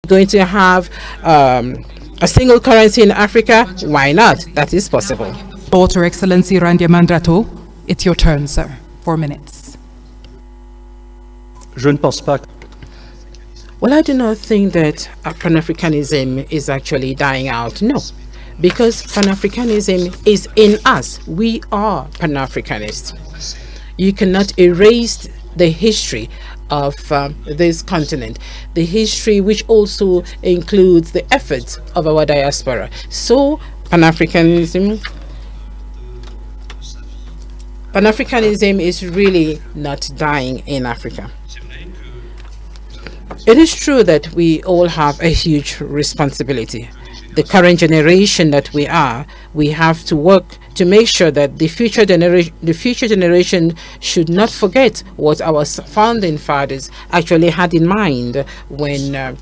going to have a single currency in Africa? Why not? That is possible. Daughter Excellency Randia Mandrato, it's your turn, sir. 4 minutes. Je ne pense pas. Well, I do not think that Pan-Africanism is actually dying out. No, because Pan-Africanism is in us. We are Pan-Africanists. You cannot erase the history of this continent, the history which also includes the efforts of our diaspora. So Pan-Africanism is really not dying in Africa. It is true that we all have a huge responsibility. The current generation that we have to work to make sure that the future generation should not forget what our founding fathers actually had in mind when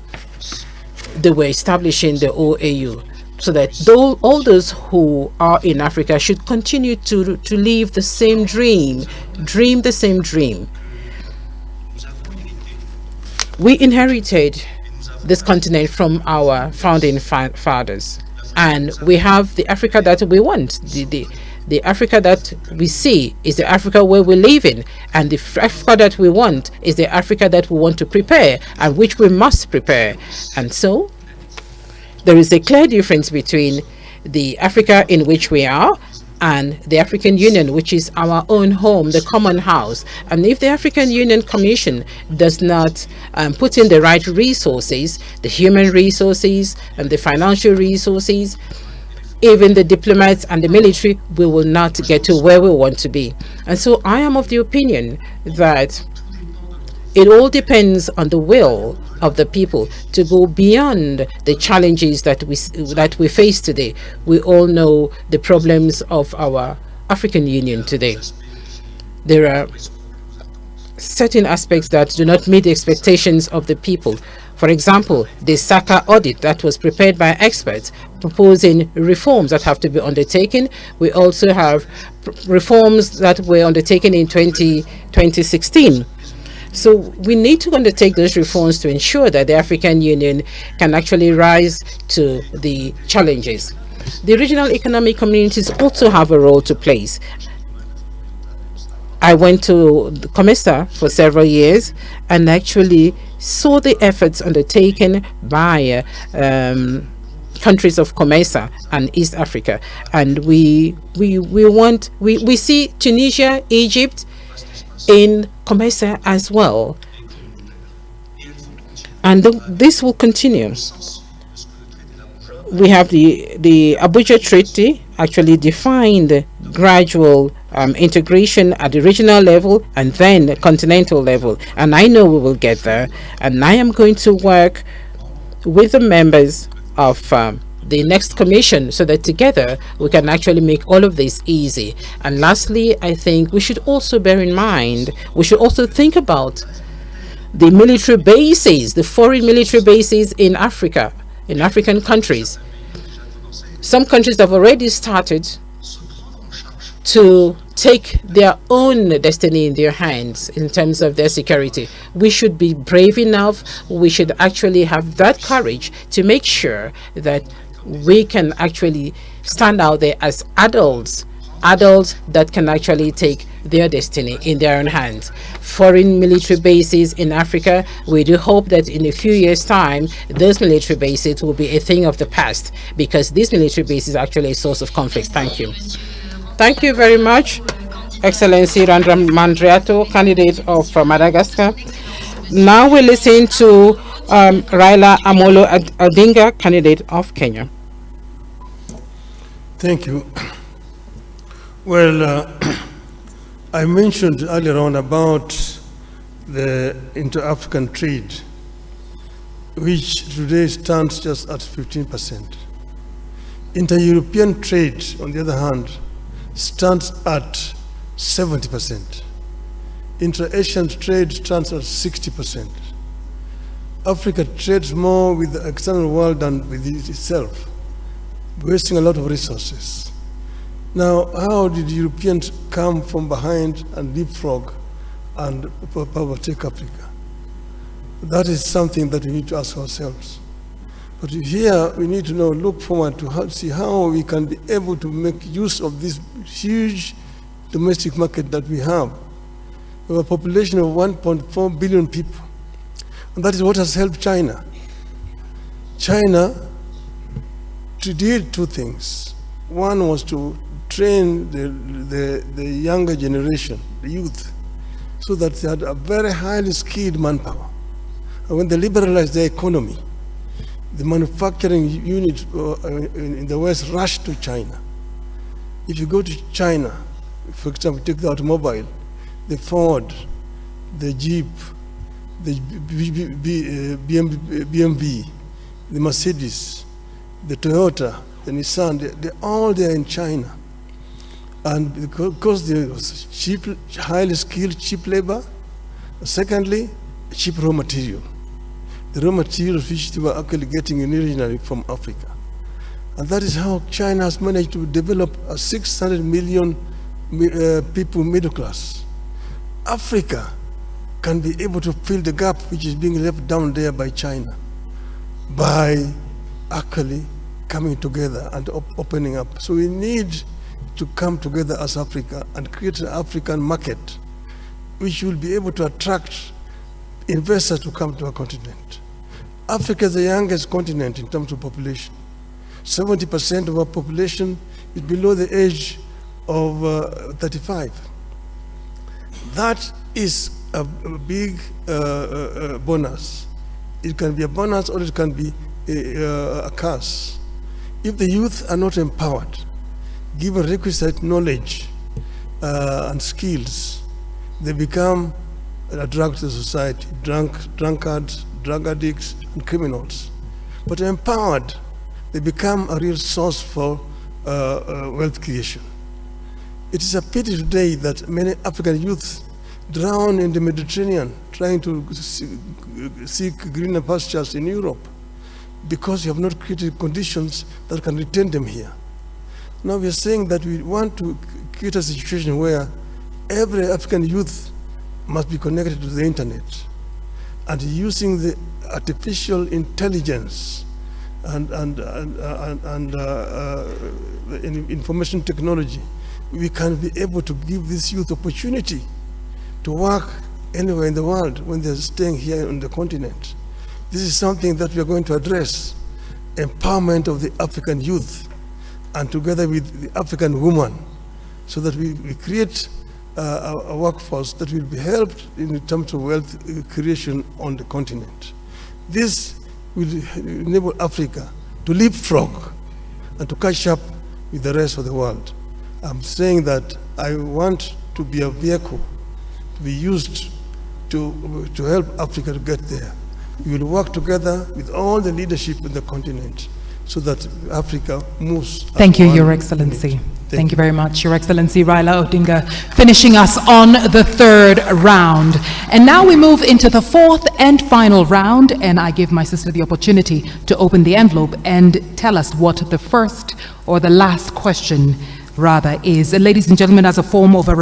they were establishing the OAU, so that all those who are in Africa should continue to live the same dream the same dream. We inherited this continent from our founding fathers, and we have the Africa that we want. The Africa that we see is the Africa where we live in, and the Africa that we want is the Africa that we want to prepare and which we must prepare. And so there is a clear difference between the Africa in which we are and the African Union, which is our own home, the common house. And if the African Union Commission does not put in the right resources, the human resources and the financial resources, even the diplomats and the military, we will not get to where we want to be. And so I am of the opinion that it all depends on the will of the people to go beyond the challenges that we face today. We all know the problems of our African Union today. There are certain aspects that do not meet the expectations of the people. For example, the SACA audit that was prepared by experts proposing reforms that have to be undertaken. We also have reforms that were undertaken in 2016. So we need to undertake those reforms to ensure that the African Union can actually rise to the challenges. The regional economic communities also have a role to play. I went to COMESA for several years and actually saw the efforts undertaken by countries of COMESA and East Africa, and we see Tunisia, Egypt in COMESA as well, and this will continue. We have the Abuja Treaty actually defined gradual integration at the regional level and then the continental level, and I know we will get there. And I am going to work with the members of the next commission so that together we can actually make all of this easy. And lastly, I think we should also bear in mind, we should also think about the military bases, the foreign military bases in Africa, in African countries. Some countries have already started to take their own destiny in their hands in terms of their security. We should be brave enough, we should actually have that courage to make sure that we can actually stand out there as adults that can actually take their destiny in their own hands. Foreign military bases in Africa, we do hope that in a few years' time, those military bases will be a thing of the past, because these military bases are actually a source of conflict. Thank you. Thank you very much, Excellency Randram Mandriato, candidate of Madagascar. Now we listen to Raila Amolo Odinga, candidate of Kenya. Thank you. Well, I mentioned earlier on about the inter-African trade, which today stands just at 15%. Inter-European trade, on the other hand, stands at 70%. Inter-Asian trade stands at 60%. Africa trades more with the external world than with itself, wasting a lot of resources. Now, how did Europeans come from behind and leapfrog and overtake Africa? That is something that we need to ask ourselves. But here we need to now look forward to see how we can be able to make use of this huge domestic market that we have. We have a population of 1.4 billion people. And that is what has helped China. China did two things. One was to train the younger generation, the youth, so that they had a very highly skilled manpower. And when they liberalized their economy, the manufacturing unit in the West rushed to China. If you go to China, for example, take the automobile, the Ford, the Jeep, the BMW, the Mercedes, the Toyota, the Nissan, they're all there in China. And because there was cheap, highly skilled, cheap labor, secondly, cheap raw material. The raw materials which they were actually getting originally from Africa. And that is how China has managed to develop a 600 million people middle class. Africa can be able to fill the gap which is being left down there by China by actually coming together and opening up. So we need to come together as Africa and create an African market which will be able to attract investors to come to our continent. Africa is the youngest continent in terms of population. 70% of our population is below the age of 35. That is a big bonus. It can be a bonus or it can be a curse. If the youth are not empowered, given requisite knowledge and skills, they become a drug to society, drunkards, drug addicts, and criminals. But empowered, they become a real source for wealth creation. It is a pity today that many African youths drown in the Mediterranean trying to seek greener pastures in Europe because we have not created conditions that can retain them here. Now we are saying that we want to create a situation where every African youth must be connected to the internet and using the artificial intelligence and information technology, we can be able to give this youth opportunity to work anywhere in the world when they're staying here on the continent. This is something that we are going to address, empowerment of the African youth, and together with the African woman, so that we create a workforce that will be helped in terms of wealth creation on the continent. This will enable Africa to leapfrog and to catch up with the rest of the world. I'm saying that I want to be a vehicle to be used to help Africa to get there. We will work together with all the leadership in the continent so that Africa moves. Thank you, Your Excellency. Thank you very much, Your Excellency Raila Odinga, finishing us on the third round. And now we move into the fourth and final round, and I give my sister the opportunity to open the envelope and tell us what the first or the last question rather is. Ladies and gentlemen, as a form of a